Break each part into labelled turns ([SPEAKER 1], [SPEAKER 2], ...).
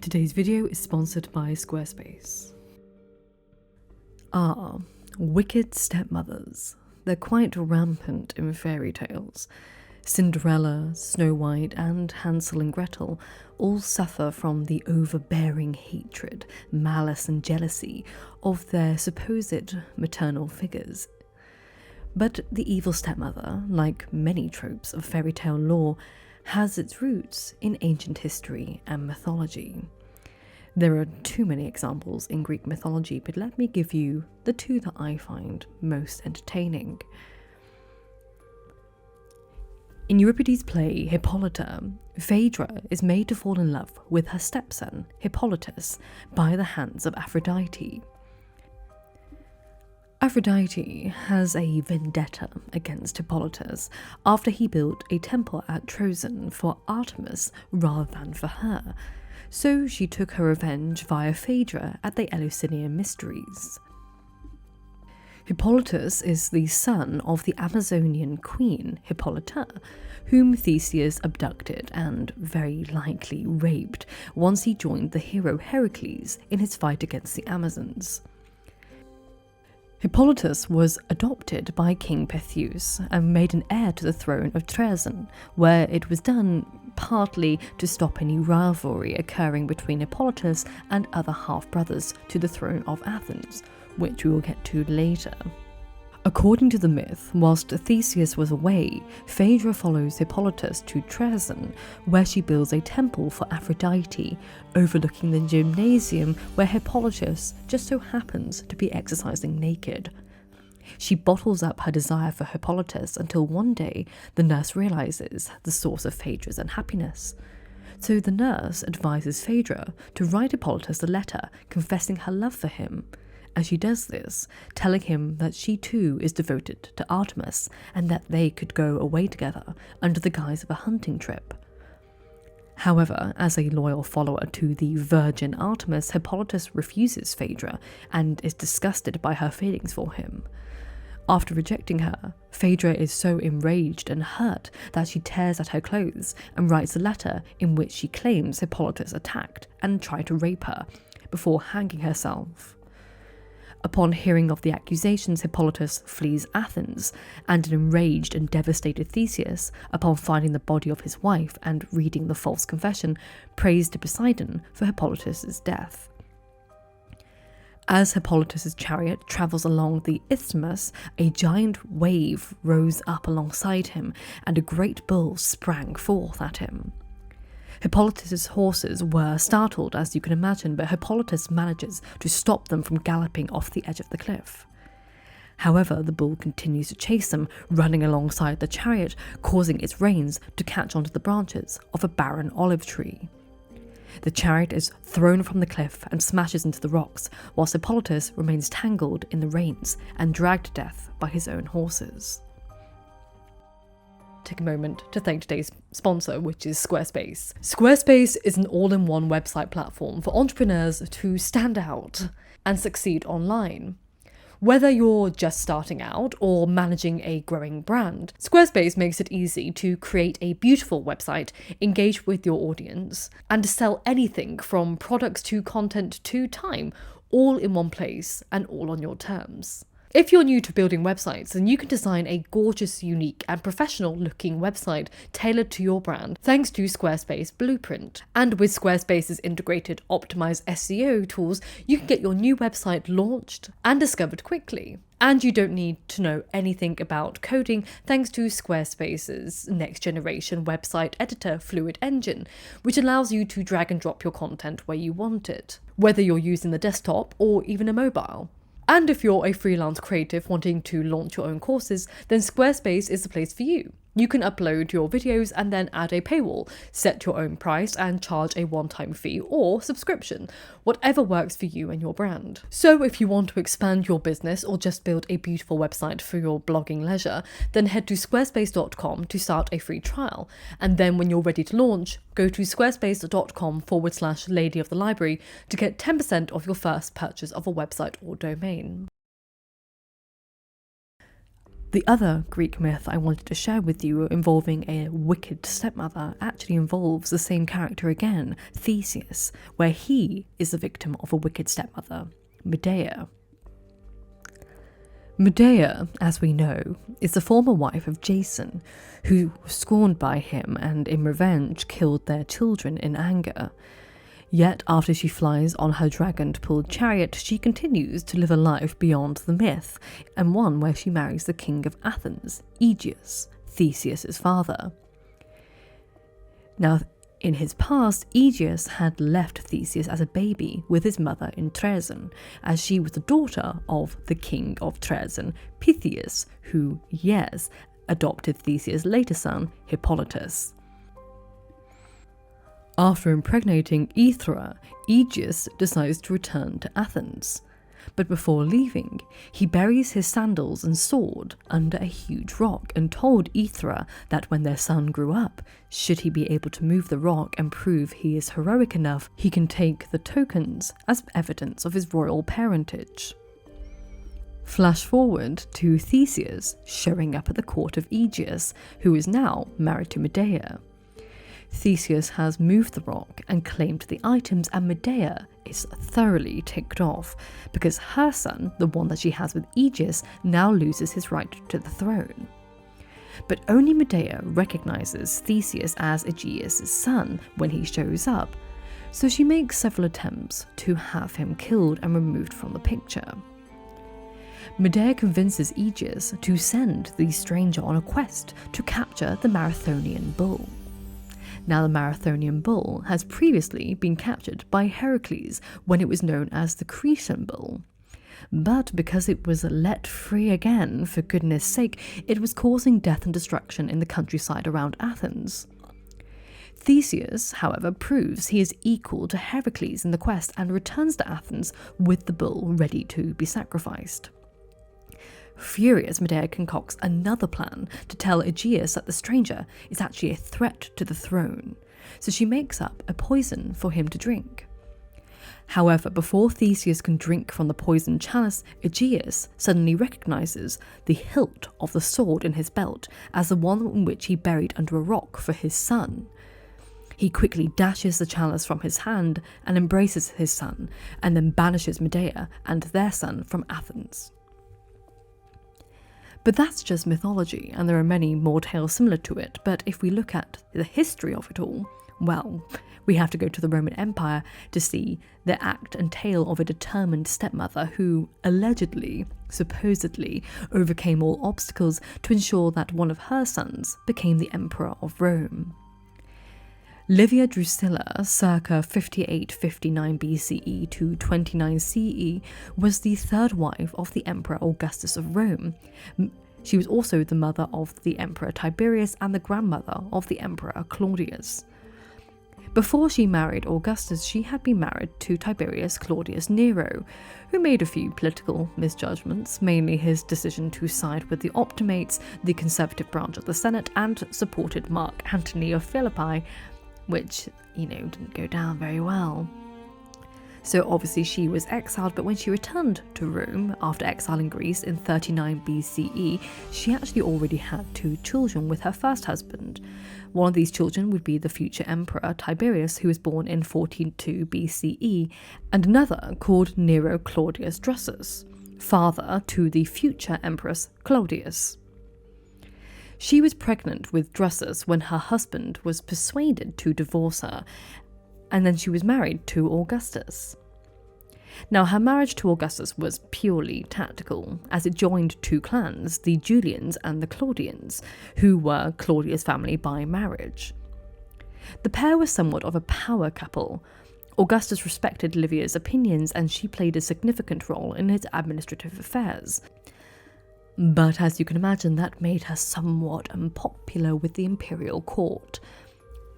[SPEAKER 1] Today's video is sponsored by Squarespace. Wicked stepmothers. They're quite rampant in fairy tales. Cinderella, Snow White, and Hansel and Gretel all suffer from the overbearing hatred, malice, and jealousy of their supposed maternal figures. But the evil stepmother, like many tropes of fairy tale lore, has its roots in ancient history and mythology. There are too many examples in Greek mythology, but let me give you the two that I find most entertaining. In Euripides' play Hippolyta, Phaedra is made to fall in love with her stepson, Hippolytus, by the hands of Aphrodite. Aphrodite has a vendetta against Hippolytus after he built a temple at Troezen for Artemis rather than for her, so she took her revenge via Phaedra at the Eleusinian Mysteries. Hippolytus is the son of the Amazonian queen Hippolyta, whom Theseus abducted and very likely raped once he joined the hero Heracles in his fight against the Amazons. Hippolytus was adopted by King Perseus and made an heir to the throne of Troezen, where it was done partly to stop any rivalry occurring between Hippolytus and other half-brothers to the throne of Athens, which we will get to later. According to the myth, whilst Theseus was away, Phaedra follows Hippolytus to Troezen, where she builds a temple for Aphrodite, overlooking the gymnasium where Hippolytus just so happens to be exercising naked. She bottles up her desire for Hippolytus until one day the nurse realizes the source of Phaedra's unhappiness. So the nurse advises Phaedra to write Hippolytus a letter confessing her love for him. As she does this, telling him that she too is devoted to Artemis and that they could go away together under the guise of a hunting trip. However, as a loyal follower to the virgin Artemis, Hippolytus refuses Phaedra and is disgusted by her feelings for him. After rejecting her, Phaedra is so enraged and hurt that she tears at her clothes and writes a letter in which she claims Hippolytus attacked and tried to rape her before hanging herself. Upon hearing of the accusations, Hippolytus flees Athens, and an enraged and devastated Theseus, upon finding the body of his wife and reading the false confession, prays to Poseidon for Hippolytus' death. As Hippolytus' chariot travels along the isthmus, a giant wave rose up alongside him, and a great bull sprang forth at him. Hippolytus' horses were startled, as you can imagine, but Hippolytus manages to stop them from galloping off the edge of the cliff. However, the bull continues to chase them, running alongside the chariot, causing its reins to catch onto the branches of a barren olive tree. The chariot is thrown from the cliff and smashes into the rocks, whilst Hippolytus remains tangled in the reins and dragged to death by his own horses. Take a moment to thank today's sponsor, which is Squarespace. Squarespace is an all-in-one website platform for entrepreneurs to stand out and succeed online. Whether you're just starting out or managing a growing brand, Squarespace makes it easy to create a beautiful website, engage with your audience, and to sell anything from products to content to time, all in one place and all on your terms. If you're new to building websites, then you can design a gorgeous, unique, and professional-looking website tailored to your brand thanks to Squarespace Blueprint. And with Squarespace's integrated optimized SEO tools, you can get your new website launched and discovered quickly. And you don't need to know anything about coding thanks to Squarespace's next-generation website editor Fluid Engine, which allows you to drag and drop your content where you want it, whether you're using the desktop or even a mobile. And if you're a freelance creative wanting to launch your own courses, then Squarespace is the place for you. You can upload your videos and then add a paywall, set your own price and charge a one-time fee or subscription, whatever works for you and your brand. So if you want to expand your business or just build a beautiful website for your blogging leisure, then head to squarespace.com to start a free trial. And then when you're ready to launch, go to squarespace.com/Lady of the Library to get 10% off your first purchase of a website or domain. The other Greek myth I wanted to share with you involving a wicked stepmother actually involves the same character again, Theseus, where he is the victim of a wicked stepmother, Medea. Medea, as we know, is the former wife of Jason, who was scorned by him and in revenge killed their children in anger. Yet after she flies on her dragon-pulled chariot, she continues to live a life beyond the myth, and one where she marries the king of Athens, Aegeus, Theseus' father. Now, in his past, Aegeus had left Theseus as a baby with his mother in Troezen, as she was the daughter of the king of Troezen, Pythias, who, yes, adopted Theseus' later son, Hippolytus. After impregnating Aethra, Aegeus decides to return to Athens. But before leaving, he buries his sandals and sword under a huge rock and told Aethra that when their son grew up, should he be able to move the rock and prove he is heroic enough, he can take the tokens as evidence of his royal parentage. Flash forward to Theseus showing up at the court of Aegeus, who is now married to Medea. Theseus has moved the rock and claimed the items, and Medea is thoroughly ticked off because her son, the one that she has with Aegeus, now loses his right to the throne. But only Medea recognizes Theseus as Aegeus' son when he shows up, so she makes several attempts to have him killed and removed from the picture. Medea convinces Aegeus to send the stranger on a quest to capture the Marathonian bull. Now, the Marathonian bull has previously been captured by Heracles when it was known as the Cretan bull. But because it was let free again, for goodness sake, it was causing death and destruction in the countryside around Athens. Theseus, however, proves he is equal to Heracles in the quest and returns to Athens with the bull ready to be sacrificed. Furious, Medea concocts another plan to tell Aegeus that the stranger is actually a threat to the throne, so she makes up a poison for him to drink. However, before Theseus can drink from the poisoned chalice, Aegeus suddenly recognizes the hilt of the sword in his belt as the one in which he buried under a rock for his son. He quickly dashes the chalice from his hand and embraces his son, and then banishes Medea and their son from Athens. But that's just mythology, and there are many more tales similar to it, but if we look at the history of it all, well, we have to go to the Roman Empire to see the act and tale of a determined stepmother who allegedly, supposedly, overcame all obstacles to ensure that one of her sons became the Emperor of Rome. Livia Drusilla, circa 58-59 BCE to 29 CE, was the third wife of the Emperor Augustus of Rome. She was also the mother of the Emperor Tiberius and the grandmother of the Emperor Claudius. Before she married Augustus, she had been married to Tiberius Claudius Nero, who made a few political misjudgments, mainly his decision to side with the Optimates, the conservative branch of the Senate, and supported Mark Antony of Philippi, which, didn't go down very well. So obviously she was exiled, but when she returned to Rome after exile in Greece in 39 BCE, she actually already had 2 children with her first husband. One of these children would be the future emperor Tiberius, who was born in 42 BCE, and another called Nero Claudius Drusus, father to the future empress Claudius. She was pregnant with Drusus when her husband was persuaded to divorce her, and then she was married to Augustus. Now, her marriage to Augustus was purely tactical, as it joined 2 clans, the Julians and the Claudians, who were Claudia's family by marriage. The pair was somewhat of a power couple. Augustus respected Livia's opinions, and she played a significant role in his administrative affairs. But as you can imagine, that made her somewhat unpopular with the imperial court.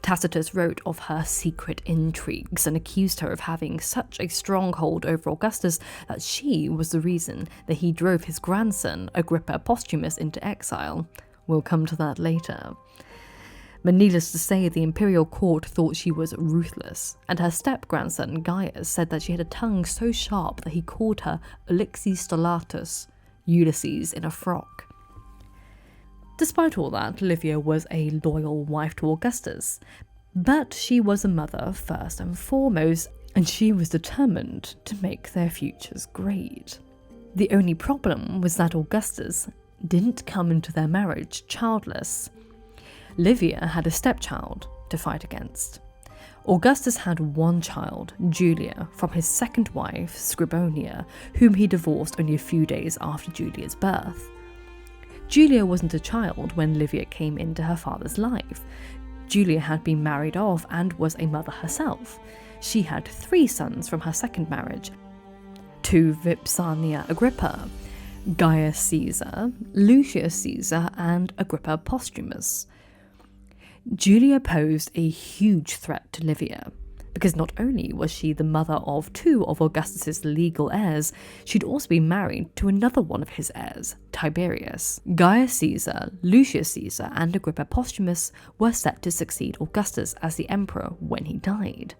[SPEAKER 1] Tacitus wrote of her secret intrigues and accused her of having such a stronghold over Augustus that she was the reason that he drove his grandson, Agrippa Posthumus, into exile. We'll come to that later. But needless to say, the imperial court thought she was ruthless, and her step-grandson Gaius said that she had a tongue so sharp that he called her Ulysses Stellatus, Ulysses in a frock. Despite all that, Livia was a loyal wife to Augustus, but she was a mother first and foremost, and she was determined to make their futures great. The only problem was that Augustus didn't come into their marriage childless. Livia had a stepchild to fight against. Augustus had one child, Julia, from his second wife, Scribonia, whom he divorced only a few days after Julia's birth. Julia wasn't a child when Livia came into her father's life. Julia had been married off and was a mother herself. She had 3 sons from her second marriage, to Vipsania Agrippa, Gaius Caesar, Lucius Caesar, and Agrippa Postumus. Julia posed a huge threat to Livia, because not only was she the mother of 2 of Augustus's legal heirs, she'd also been married to another one of his heirs, Tiberius. Gaius Caesar, Lucius Caesar, and Agrippa Postumus were set to succeed Augustus as the emperor when he died.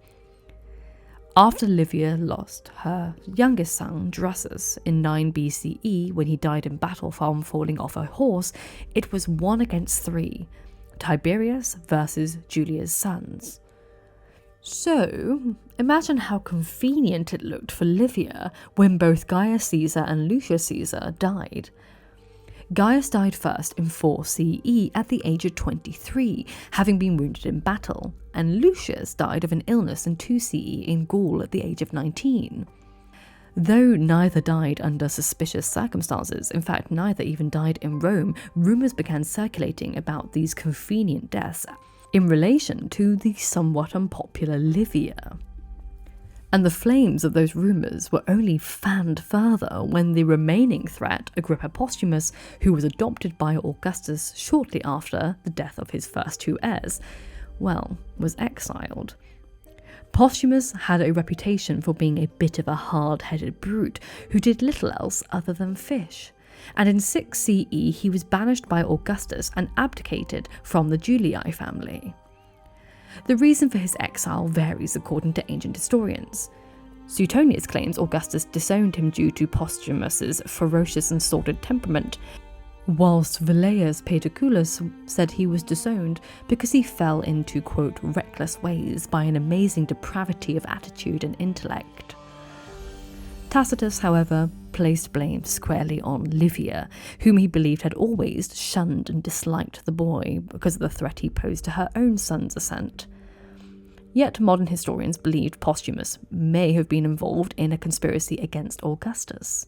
[SPEAKER 1] After Livia lost her youngest son, Drusus, in 9 BCE when he died in battle from falling off a horse, it was 1 against 3, Tiberius versus Julia's sons. So, imagine how convenient it looked for Livia when both Gaius Caesar and Lucius Caesar died. Gaius died first in 4 CE at the age of 23, having been wounded in battle, and Lucius died of an illness in 2 CE in Gaul at the age of 19. Though neither died under suspicious circumstances, in fact neither even died in Rome, rumours began circulating about these convenient deaths in relation to the somewhat unpopular Livia. And the flames of those rumours were only fanned further when the remaining threat, Agrippa Postumus, who was adopted by Augustus shortly after the death of his first 2 heirs, was exiled. Postumus had a reputation for being a bit of a hard-headed brute who did little else other than fish, and in 6 CE he was banished by Augustus and abdicated from the Julii family. The reason for his exile varies according to ancient historians. Suetonius claims Augustus disowned him due to Postumus's ferocious and sordid temperament, whilst Velleius Paterculus said he was disowned because he fell into, quote, reckless ways by an amazing depravity of attitude and intellect. Tacitus, however, placed blame squarely on Livia, whom he believed had always shunned and disliked the boy because of the threat he posed to her own son's ascent. Yet modern historians believed Postumus may have been involved in a conspiracy against Augustus.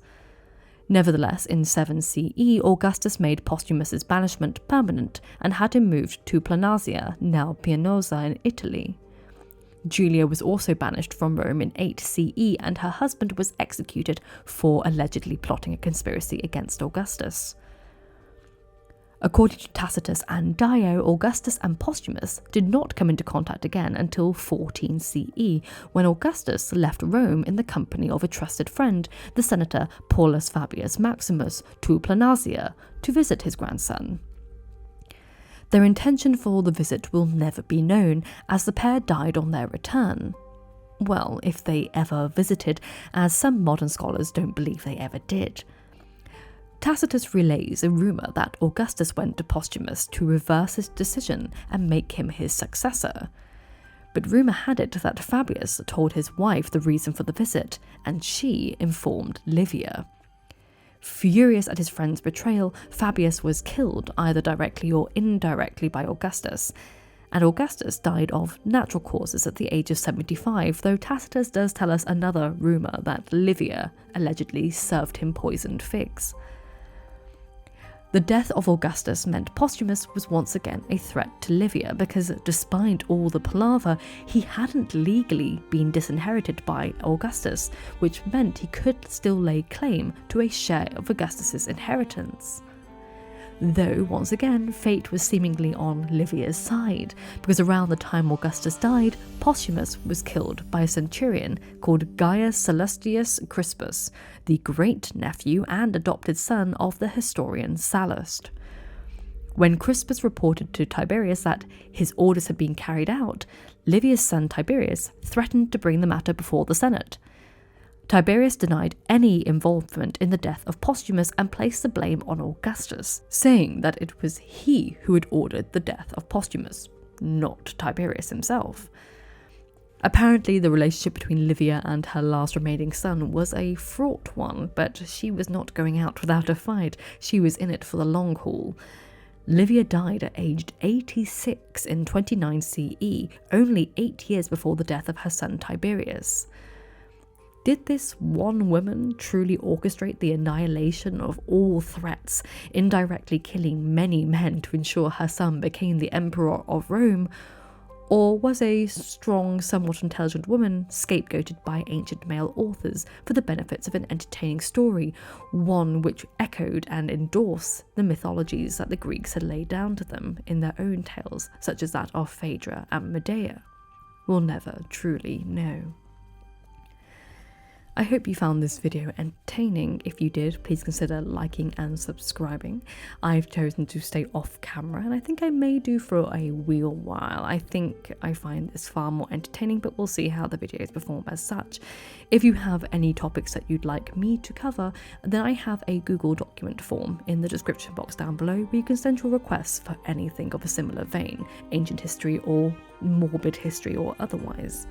[SPEAKER 1] Nevertheless, in 7 CE, Augustus made Postumus's banishment permanent and had him moved to Planasia, now Pianosa in Italy. Julia was also banished from Rome in 8 CE, and her husband was executed for allegedly plotting a conspiracy against Augustus. According to Tacitus and Dio, Augustus and Postumus did not come into contact again until 14 CE, when Augustus left Rome in the company of a trusted friend, the senator Paulus Fabius Maximus, to Planasia to visit his grandson. Their intention for the visit will never be known, as the pair died on their return. Well, if they ever visited, as some modern scholars don't believe they ever did. Tacitus relays a rumour that Augustus went to Postumus to reverse his decision and make him his successor. But rumour had it that Fabius told his wife the reason for the visit, and she informed Livia. Furious at his friend's betrayal, Fabius was killed either directly or indirectly by Augustus, and Augustus died of natural causes at the age of 75, though Tacitus does tell us another rumour that Livia allegedly served him poisoned figs. The death of Augustus meant Postumus was once again a threat to Livia because, despite all the palaver, he hadn't legally been disinherited by Augustus, which meant he could still lay claim to a share of Augustus's inheritance. Though, once again, fate was seemingly on Livia's side, because around the time Augustus died, Postumus was killed by a centurion called Gaius Sallustius Crispus, the great-nephew and adopted son of the historian Sallust. When Crispus reported to Tiberius that his orders had been carried out, Livia's son Tiberius threatened to bring the matter before the Senate. Tiberius denied any involvement in the death of Posthumus and placed the blame on Augustus, saying that it was he who had ordered the death of Posthumus, not Tiberius himself. Apparently, the relationship between Livia and her last remaining son was a fraught one, but she was not going out without a fight. She was in it for the long haul. Livia died at aged 86 in 29 CE, only 8 years before the death of her son Tiberius. Did this one woman truly orchestrate the annihilation of all threats, indirectly killing many men to ensure her son became the emperor of Rome? Or was a strong, somewhat intelligent woman scapegoated by ancient male authors for the benefits of an entertaining story, one which echoed and endorsed the mythologies that the Greeks had laid down to them in their own tales, such as that of Phaedra and Medea? We'll never truly know. I hope you found this video entertaining. If you did, please consider liking and subscribing. I've chosen to stay off camera, and I think I may do for a real while. I think I find this far more entertaining, but we'll see how the videos perform as such. If you have any topics that you'd like me to cover, then I have a Google document form in the description box down below where you can send your requests for anything of a similar vein, ancient history or morbid history or otherwise.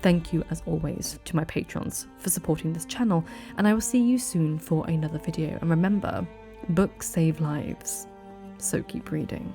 [SPEAKER 1] Thank you, as always, to my patrons for supporting this channel, and I will see you soon for another video. And remember, books save lives, so keep reading.